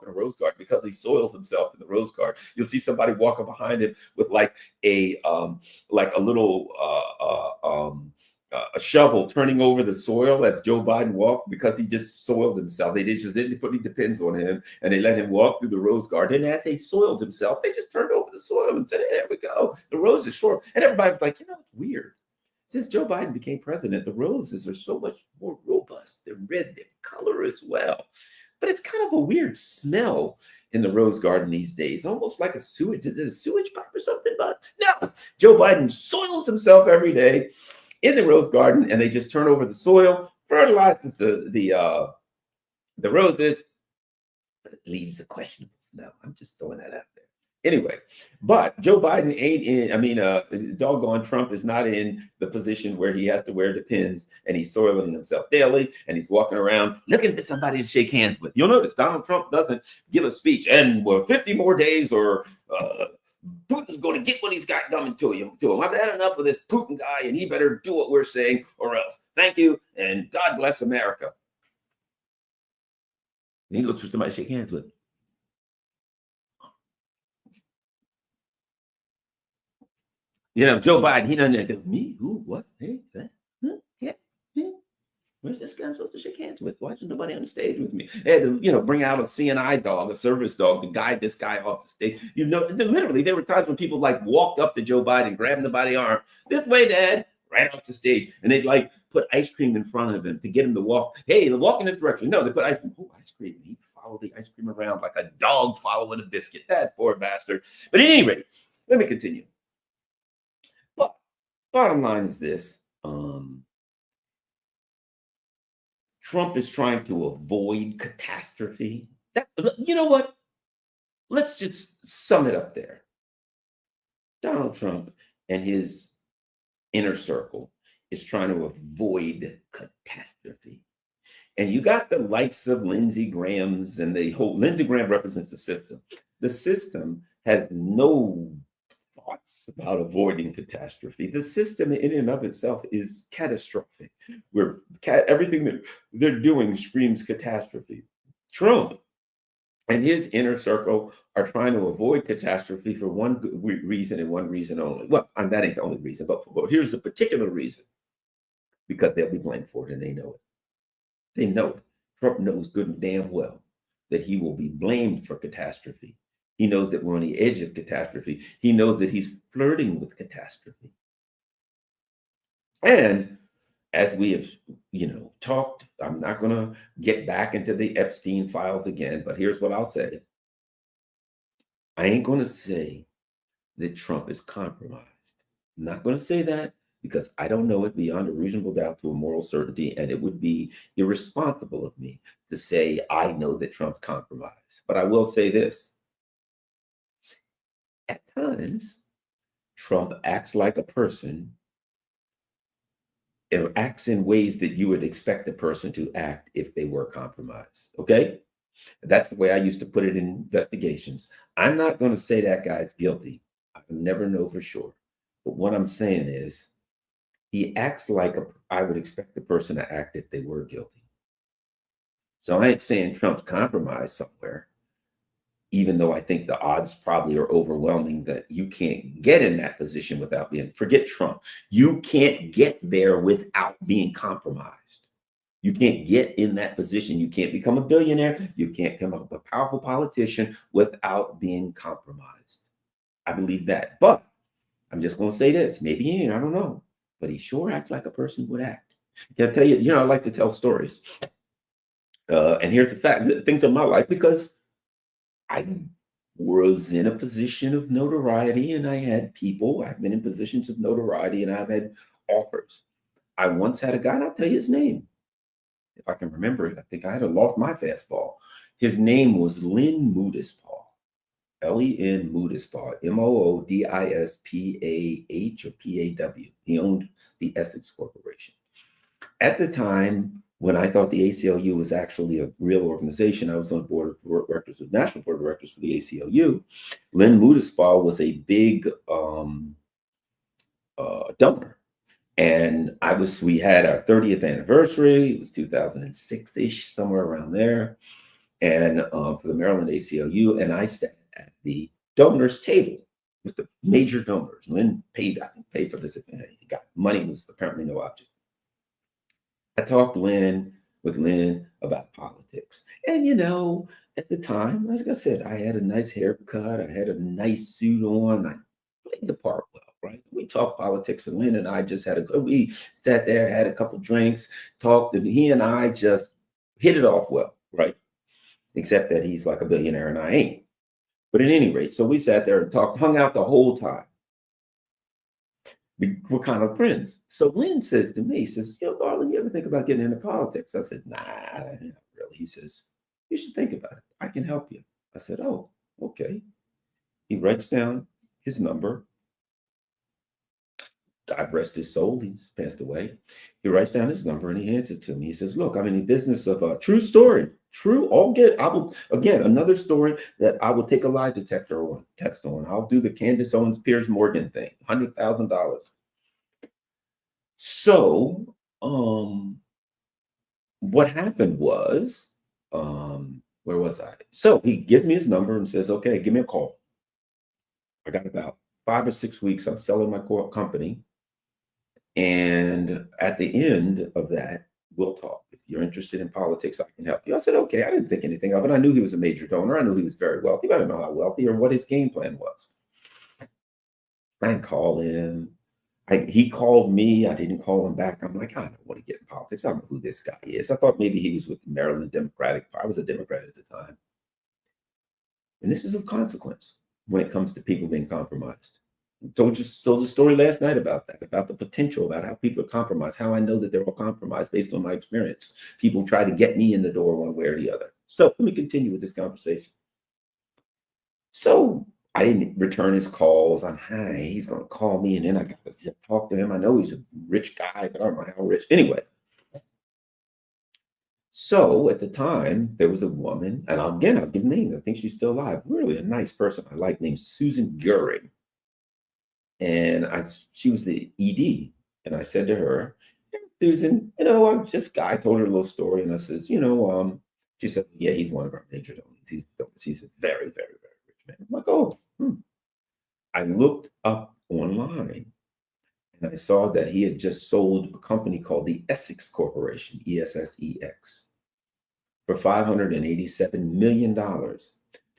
the Rose Garden? Because he soils himself in the Rose Garden. You'll see somebody walking behind him with like a little a shovel turning over the soil as Joe Biden walked, because he just soiled himself. They just didn't put any depends on him, and they let him walk through the Rose Garden. And as they soiled himself, they just turned over the soil and said, hey, there we go. The rose is short. And everybody was like, it's weird. Since Joe Biden became president, the roses are so much more robust. They're red, their color as well. But it's kind of a weird smell in the Rose Garden these days, almost like a sewage. Is it a sewage pipe or something? But no, Joe Biden soils himself every day in the Rose Garden, and they just turn over the soil, fertilizes the roses, but it leaves a questionable smell. I'm just throwing that out there. Anyway, but Joe Biden ain't in, doggone Trump is not in the position where he has to wear Depends, and he's soiling himself daily, and he's walking around looking for somebody to shake hands with. You'll notice Donald Trump doesn't give a speech, and 50 more days or Putin's going to get what he's got coming to him. I've had enough of this Putin guy, and he better do what we're saying or else. Thank you, and God bless America. And he looks for somebody to shake hands with. Joe Biden, he doesn't do me, who, what, hey, that, huh, yeah. Where's this guy supposed to shake hands with? Why isn't nobody on the stage with me? They had to, bring out a CNI dog, a service dog, to guide this guy off the stage. Literally, there were times when people walked up to Joe Biden, grabbed him by the arm, this way, Dad, right off the stage, and they'd put ice cream in front of him to get him to walk. Hey, walk in this direction. No, they put ice cream. Oh, ice cream. He'd follow the ice cream around like a dog following a biscuit. That poor bastard. But at any rate, let me continue. But bottom line is this. Trump is trying to avoid catastrophe. You know what? Let's just sum it up there. Donald Trump and his inner circle is trying to avoid catastrophe. And you got the likes of Lindsey Graham's and the whole Lindsey Graham represents the system. The system has no thoughts about avoiding catastrophe. The system in and of itself is catastrophic, where everything that they're doing screams catastrophe. Trump and his inner circle are trying to avoid catastrophe for one reason and one reason only. Well, that ain't the only reason, but here's the particular reason: because they'll be blamed for it and they know it. They know it. Trump knows good and damn well that he will be blamed for catastrophe. He knows that we're on the edge of catastrophe. He knows that he's flirting with catastrophe. And as we have, talked, I'm not going to get back into the Epstein files again, but here's what I'll say. I ain't going to say that Trump is compromised. I'm not going to say that because I don't know it beyond a reasonable doubt to a moral certainty, and it would be irresponsible of me to say I know that Trump's compromised. But I will say this. At times, Trump acts like a person. It acts in ways that you would expect a person to act if they were compromised. Okay? That's the way I used to put it in investigations. I'm not going to say that guy's guilty. I never know for sure. But what I'm saying is, he acts like I would expect the person to act if they were guilty. So I ain't saying Trump's compromised somewhere, even though I think the odds probably are overwhelming that you can't get in that position without forget Trump. You can't get there without being compromised. You can't get in that position. You can't become a billionaire. You can't become a powerful politician without being compromised. I believe that. But I'm just going to say this. Maybe he ain't, I don't know. But he sure acts like a person would act. I'll tell you, I like to tell stories. And here's the fact, things of my life, because I was in a position of notoriety and I had people, I've been in positions of notoriety and I've had offers. I once had a guy, and I'll tell you his name. If I can remember it, I think I had lost my fastball. His name was Len Moodispah. Len Moodispah, Moodispah or PAW. He owned the Essex Corporation. At the time, when I thought the ACLU was actually a real organization, I was on the board of directors, the national board of directors for the ACLU. Len Moodispah was a big donor. And we had our 30th anniversary. It was 2006-ish, somewhere around there. And for the Maryland ACLU, and I sat at the donors table with the major donors. Len paid for this event. He got money, was apparently no object. I talked with Len about politics. And at the time, as I said, I had a nice haircut, I had a nice suit on, I played the part well, right? We talked politics, and Len and I just we sat there, had a couple drinks, talked, and he and I just hit it off well, right? Except that he's like a billionaire and I ain't. But at any rate, so we sat there and talked, hung out the whole time. We're kind of friends. So Len says to me, he says, Garland, you ever think about getting into politics? I said, nah, not really. He says, you should think about it. I can help you. I said, oh, okay. He writes down his number. God rest his soul. He's passed away. He writes down his number and he hands it to me. He says, look, I'm in the business of a true story. Another story that I will take a lie detector on, test on. I'll do the Candace Owens Piers Morgan thing, $100,000. So, what happened was, where was I? So he gives me his number and says, okay, give me a call. I got about 5 or 6 weeks. I'm selling my core company. And at the end of that, we'll talk. If you're interested in politics, I can help you. I said, okay. I didn't think anything of it. I knew he was a major donor. I knew he was very wealthy, but I didn't know how wealthy or what his game plan was. I didn't call him. He called me. I didn't call him back. I'm like, I don't want to get in politics. I don't know who this guy is. I thought maybe he was with the Maryland Democratic Party. I was a Democrat at the time. And this is of consequence when it comes to people being compromised. Told the story last night about that, about the potential, about how people are compromised, how I know that they're all compromised based on my experience. People try to get me in the door one way or the other. So let me continue with this conversation. So I didn't return his calls. I'm, hi, he's going to call me, and then I got to talk to him. I know he's a rich guy, but I don't know how rich. Anyway, so at the time, there was a woman, and again, I'll give names. I think she's still alive. Really a nice person I like, named Susan Goering. And she was the ED. And I said to her, "Hey, Susan, I'm just guy." I told her a little story, and I says, she said, "Yeah, he's one of our major donors. He's a very, very, very rich man." I'm like, "Oh, I looked up online and I saw that he had just sold a company called the Essex Corporation, ESSEX, for $587 million to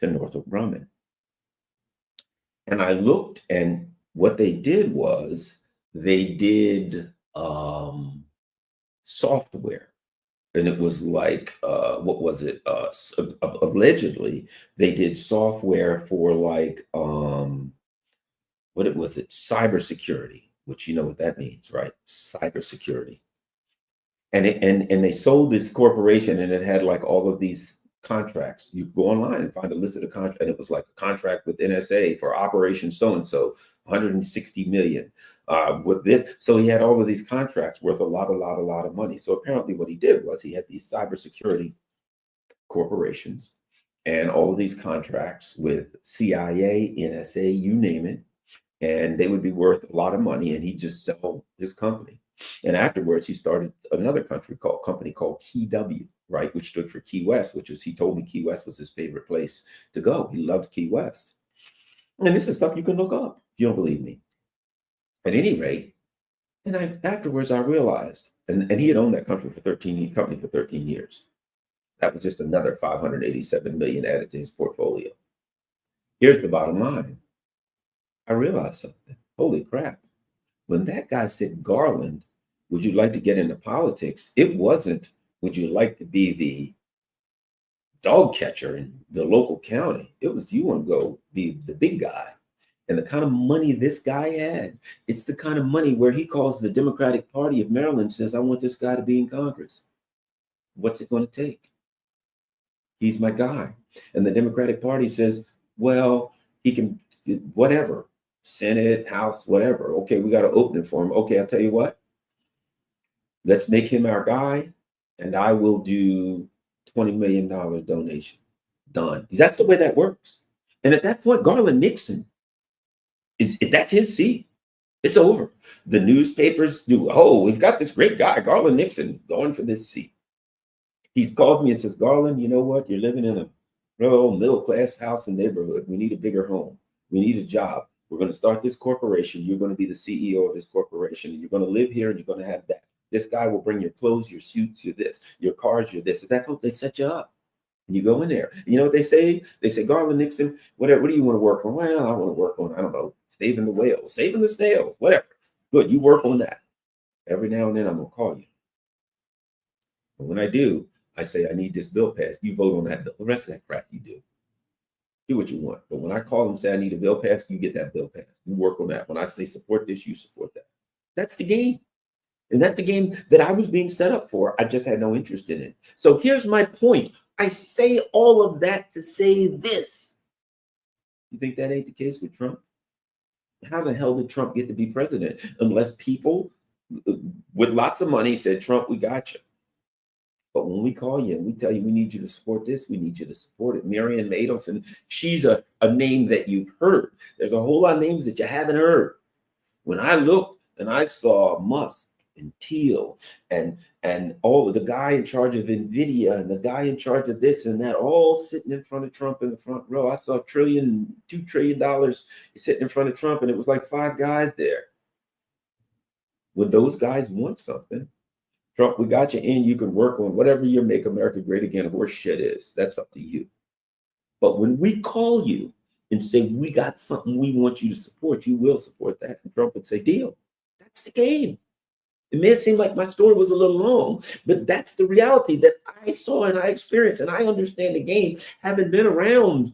Northrop Grumman." And I looked, and what they did was they did software. And it was like, what was it? Allegedly, they did software for like, what it was it? Cybersecurity, which you know what that means, right? Cybersecurity. And they sold this corporation, and it had like all of these contracts. You go online and find a list of the contract, and it was like a contract with NSA for Operation so and so, 160 million with this. So he had all of these contracts worth a lot of money. So apparently, what he did was he had these cybersecurity corporations and all of these contracts with CIA, NSA, you name it, and they would be worth a lot of money. And he just sell his company. And afterwards, he started another company called Key W, right, which stood for Key West, he told me Key West was his favorite place to go. He loved Key West. And this is stuff you can look up if you don't believe me. At any rate, afterwards I realized, and he had owned that company for 13 years. That was just another 587 million added to his portfolio. Here's the bottom line. I realized something. Holy crap. When that guy said, "Garland, would you like to get into politics?" It wasn't, "Would you like to be the dog catcher in the local county?" It was, "Do you want to go be the big guy?" And the kind of money this guy had, it's the kind of money where he calls the Democratic Party of Maryland, says, "I want this guy to be in Congress. What's it going to take? He's my guy." And the Democratic Party says, "Well, he can, whatever. Senate, House, whatever. Okay, we got to open it for him. Okay, I'll tell you what. Let's make him our guy, and I will do $20 million donation." Done. That's the way that works. And at that point, Garland Nixon that's his seat. It's over. The newspapers do, "Oh, we've got this great guy, Garland Nixon, going for this seat." He's called me and says, "Garland, you know what? You're living in a real middle-class house and neighborhood. We need a bigger home. We need a job. We're going to start this corporation. You're going to be the CEO of this corporation. And you're going to live here, and you're going to have that. This guy will bring your clothes, your suits, your this, your cars, your this." And that's how they set you up. And you go in there. You know what they say? They say, "Garland Nixon, whatever, what do you want to work on?" "Well, I want to work on, I don't know, saving the whales, saving the snails, whatever." "Good, you work on that. Every now and then I'm going to call you. And when I do, I say, I need this bill passed. You vote on that bill. The rest of that crap you do. Do what you want. But when I call and say I need a bill passed, you get that bill passed. You work on that. When I say support this, you support that." That's the game. And that's the game that I was being set up for. I just had no interest in it. So here's my point. I say all of that to say this. You think that ain't the case with Trump? How the hell did Trump get to be president? Unless people with lots of money said, "Trump, we got you. But when we call you and we tell you we need you to support this, we need you to support it." Marianne Adelson, she's a name that you've heard. There's a whole lot of names that you haven't heard. When I looked and I saw Musk and Thiel and all of the guy in charge of NVIDIA and the guy in charge of this and that, all sitting in front of Trump in the front row. I saw $2 trillion sitting in front of Trump, and it was like 5 guys there. When those guys want something, "Trump, we got you in. You can work on whatever your Make America Great Again horse shit is. That's up to you." But when we call you and say, "We got something we want you to support," you will support that. And Trump would say, "Deal." That's the game. It may seem like my story was a little long, but that's the reality that I saw and I experienced. And I understand the game, having been around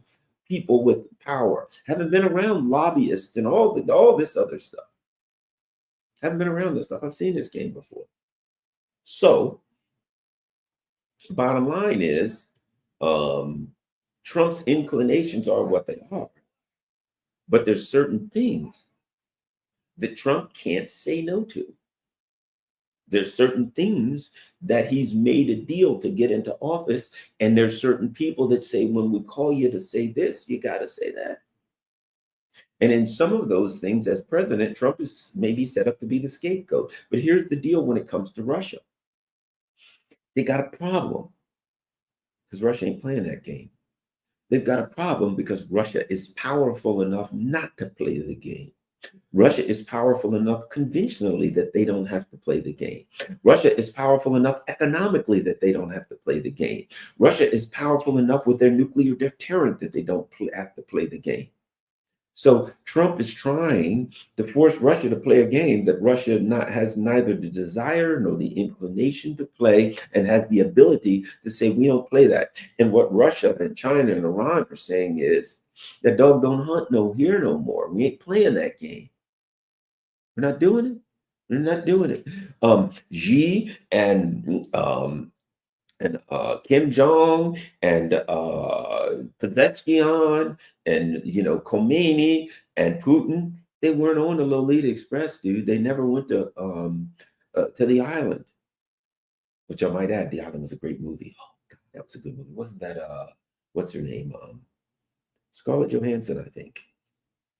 people with power. Haven't been around lobbyists and all this other stuff. Haven't been around this stuff. I've seen this game before. So, bottom line is, Trump's inclinations are what they are, but there's certain things that Trump can't say no to. There's certain things that he's made a deal to get into office, and there's certain people that say, when we call you to say this, you got to say that. And in some of those things, as president, Trump is maybe set up to be the scapegoat. But here's the deal when it comes to Russia. They got a problem because Russia ain't playing that game. They've got a problem because Russia is powerful enough not to play the game. Russia is powerful enough conventionally that they don't have to play the game. Russia is powerful enough economically that they don't have to play the game. Russia is powerful enough with their nuclear deterrent that they don't have to play the game. So Trump is trying to force Russia to play a game that Russia has neither the desire nor the inclination to play, and has the ability to say, we don't play that. And what Russia and China and Iran are saying is, that dog don't hunt here no more. We ain't playing that game. We're not doing it. We're not doing it. Xi and Kim Jong and Pezeshkian and Khomeini and Putin, they weren't on the Lolita Express, dude. They never went to the island, which I might add, the island was a great movie. Oh God, that was a good movie. Wasn't that what's her name? Scarlett Johansson, I think.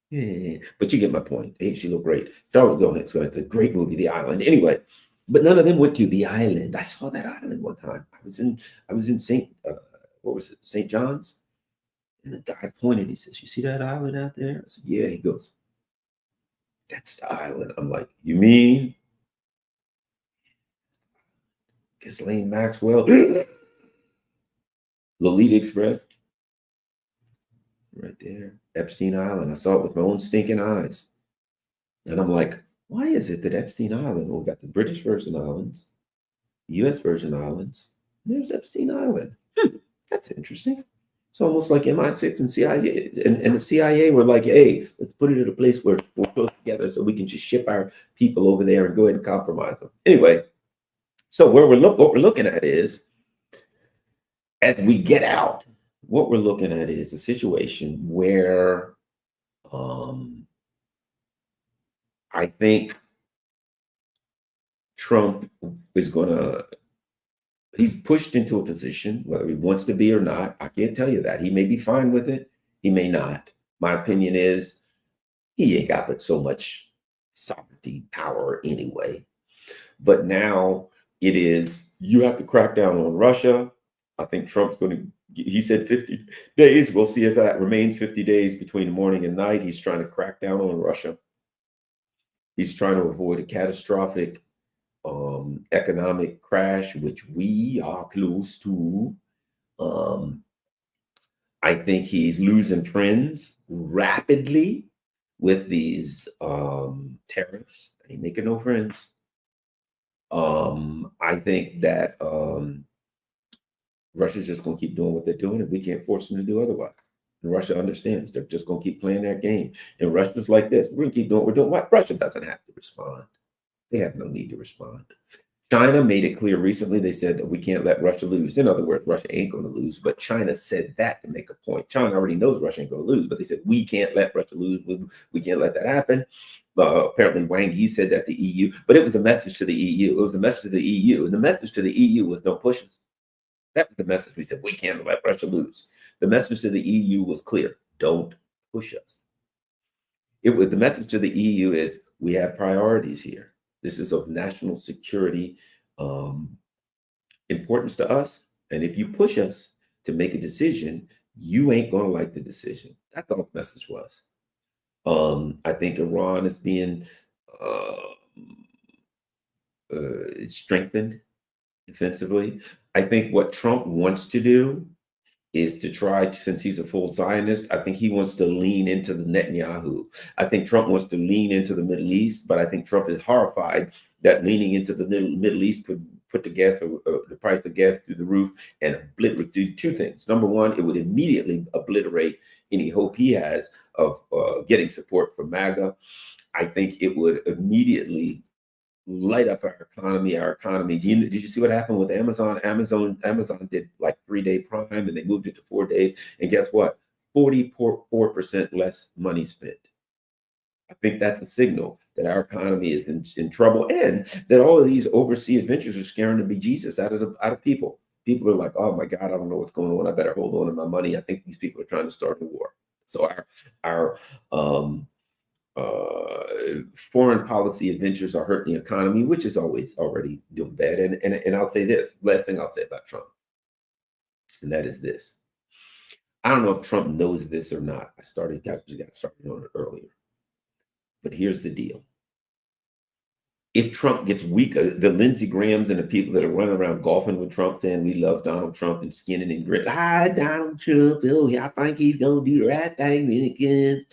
Yeah, but you get my point. Hey, she looked great. Scarlett Johansson, it's a great movie, The Island. Anyway, but none of them went to the island. I saw that island one time. I was in St. John's, and the guy pointed. He says, "You see that island out there?" I said, "Yeah." He goes, "That's the island." I'm like, "You mean Ghislaine Maxwell, Lolita Express?" Right there, Epstein Island. I saw it with my own stinking eyes. And I'm like, why is it that Epstein Island, we got the British Virgin Islands, US Virgin Islands, there's Epstein Island. That's interesting. It's almost like MI6 and CIA. And the CIA were like, hey, let's put it in a place where we're close together so we can just ship our people over there and go ahead and compromise them. Anyway, so what we're looking at is, as we get out, what we're looking at is a situation where I think Trump is he's pushed into a position, whether he wants to be or not. I can't tell you that. He may be fine with it. He may not. My opinion is he ain't got but so much sovereignty power anyway. But now it is, you have to crack down on Russia. I think Trump's he said 50 days. We'll see if that remains 50 days between the morning and night. He's trying to crack down on Russia. He's trying to avoid a catastrophic economic crash, which we are close to. I think he's losing friends rapidly with these tariffs. He ain't making no friends. I think that Russia's just going to keep doing what they're doing, and we can't force them to do otherwise. And Russia understands. They're just going to keep playing their game. And Russia's like this. We're going to keep doing what we're doing. What? Russia doesn't have to respond. They have no need to respond. China made it clear recently. They said that we can't let Russia lose. In other words, Russia ain't going to lose. But China said that to make a point. China already knows Russia ain't going to lose, but they said, we can't let Russia lose. We can't let that happen. Apparently, Wang Yi said that to the EU, but it was a message to the EU. It was a message to the EU. And the message to the EU was, don't push us. That was the message. We said, we can't let Russia lose. The message to the EU was clear. Don't push us. The message to the EU is, we have priorities here. This is of national security importance to us. And if you push us to make a decision, you ain't going to like the decision. That's all the message was. I think Iran is being strengthened defensively. I think what Trump wants to do is to try to, since he's a full Zionist, I think he wants to lean into the Netanyahu. I think Trump wants to lean into the Middle East, but I think Trump is horrified that leaning into the Middle East could put the price of gas through the roof and obliterate two things. Number one, it would immediately obliterate any hope he has of getting support from MAGA, I think it would immediately light up our economy. Our economy. Did you see what happened with Amazon? Amazon did like 3-day Prime, and they moved it to 4 days. And guess what? 44% less money spent. I think that's a signal that our economy is in trouble, and that all of these overseas ventures are scaring the bejesus out of people. People are like, "Oh my God, I don't know what's going on. I better hold on to my money." I think these people are trying to start a war. So our um, foreign policy adventures are hurting the economy, which is always already doing bad. And I'll say this last thing I'll say about Trump, and that is this: I don't know if Trump knows this or not. Got started on it earlier, but here's the deal. If Trump gets weaker, the Lindsey Grahams and the people that are running around golfing with Trump saying we love Donald Trump and skinning and grit. Hi, Donald Trump. Oh, yeah, I think he's going to do the right thing when it comes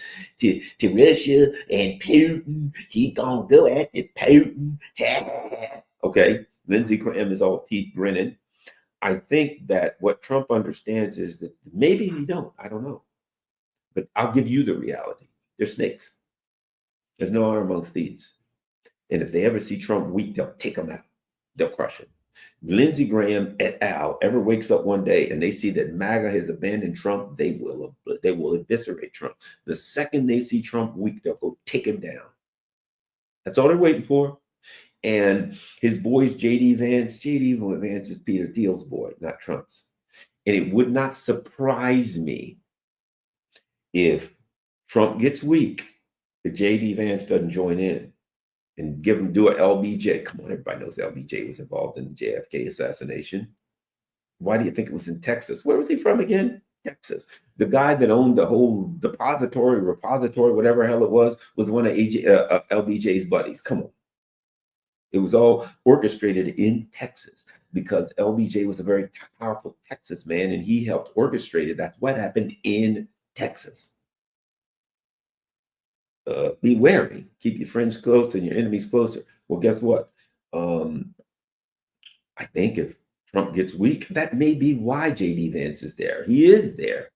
to Russia and Putin. He's going to go after Putin. Okay, Lindsey Graham is all teeth grinning. I think that what Trump understands is that maybe he don't. I don't know. But I'll give you the reality. They're snakes. There's no honor amongst thieves. And if they ever see Trump weak, they'll take him out. They'll crush him. Lindsey Graham et al. Ever wakes up one day and they see that MAGA has abandoned Trump, they will eviscerate Trump. The second they see Trump weak, they'll go take him down. That's all they're waiting for. And his boys, J.D. Vance is Peter Thiel's boy, not Trump's. And it would not surprise me if Trump gets weak, if J.D. Vance doesn't join in and do a LBJ. Come on, everybody knows LBJ was involved in the JFK assassination. Why do you think it was in Texas? Where was he from again? Texas. The guy that owned the whole repository, whatever hell it was one of LBJ's buddies. Come on. It was all orchestrated in Texas because LBJ was a very powerful Texas man, and he helped orchestrate it. That's what happened in Texas. Be wary. Keep your friends close and your enemies closer. Well, guess what? I think if Trump gets weak, that may be why J.D. Vance is there. He is there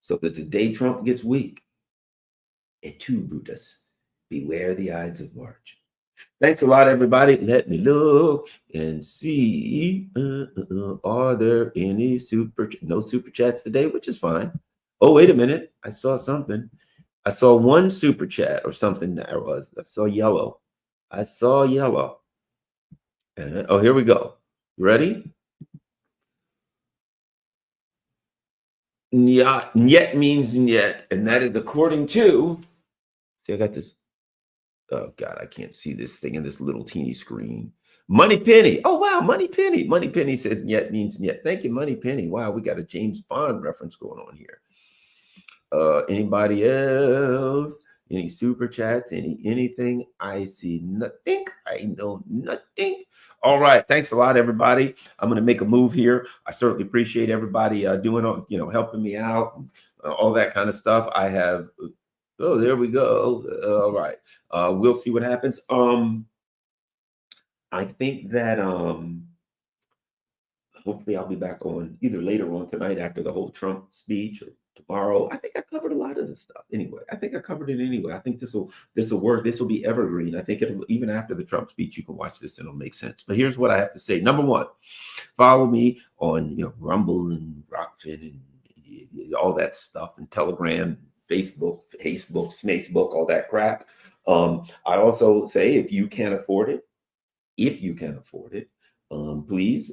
so that the day Trump gets weak, et tu, Brutus, beware the Ides of March. Thanks a lot, everybody. Let me look and see. Are there any no super chats today, which is fine. Oh, wait a minute. I saw something. I saw one super chat or something. I saw yellow. Oh, here we go. You ready? Nyet means nyet, and that is according to. See, I got this. Oh God, I can't see this thing in this little teeny screen. Money Penny. Oh wow, Money Penny. Money Penny says nyet means nyet. Thank you, Money Penny. Wow, we got a James Bond reference going on here. Anybody else? Any super chats? Anything? I see nothing. I know nothing. All right. Thanks a lot, everybody. I'm going to make a move here. I certainly appreciate everybody doing, helping me out, all that kind of stuff. I have. Oh, there we go. All right. We'll see what happens. I think that hopefully I'll be back on either later on tonight after the whole Trump speech or tomorrow. I think I covered a lot of this stuff anyway. I think I covered it anyway. I think this will work. This will be evergreen. I think it'll, even after the Trump speech, you can watch this and it'll make sense. But here's what I have to say. Number one, follow me on Rumble and Rockfin and all that stuff, and Telegram, Facebook, Snakesbook, all that crap. I also say if you can afford it, please,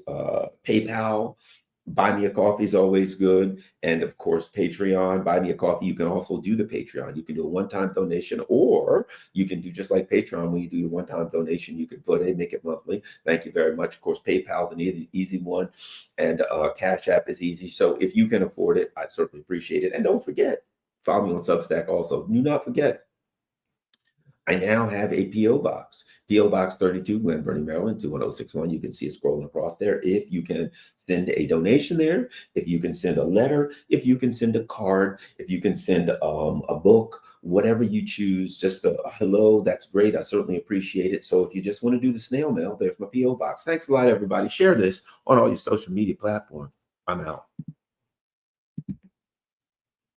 PayPal, Buy Me a Coffee is always good. And of course, Patreon, Buy Me a Coffee. You can also do the Patreon. You can do a one-time donation, or you can do just like Patreon. When you do your one-time donation, you can make it monthly. Thank you very much. Of course, PayPal is an easy one, and Cash App is easy. So if you can afford it, I certainly appreciate it. And don't forget, follow me on Substack also. Do not forget, I now have a P.O. Box. P.O. Box 32, Glen Burnie, Maryland, 21061. You can see it scrolling across there. If you can send a donation there, if you can send a letter, if you can send a card, if you can send a book, whatever you choose, just a hello, that's great. I certainly appreciate it. So if you just want to do the snail mail, there's my P.O. Box. Thanks a lot, everybody. Share this on all your social media platforms. I'm out.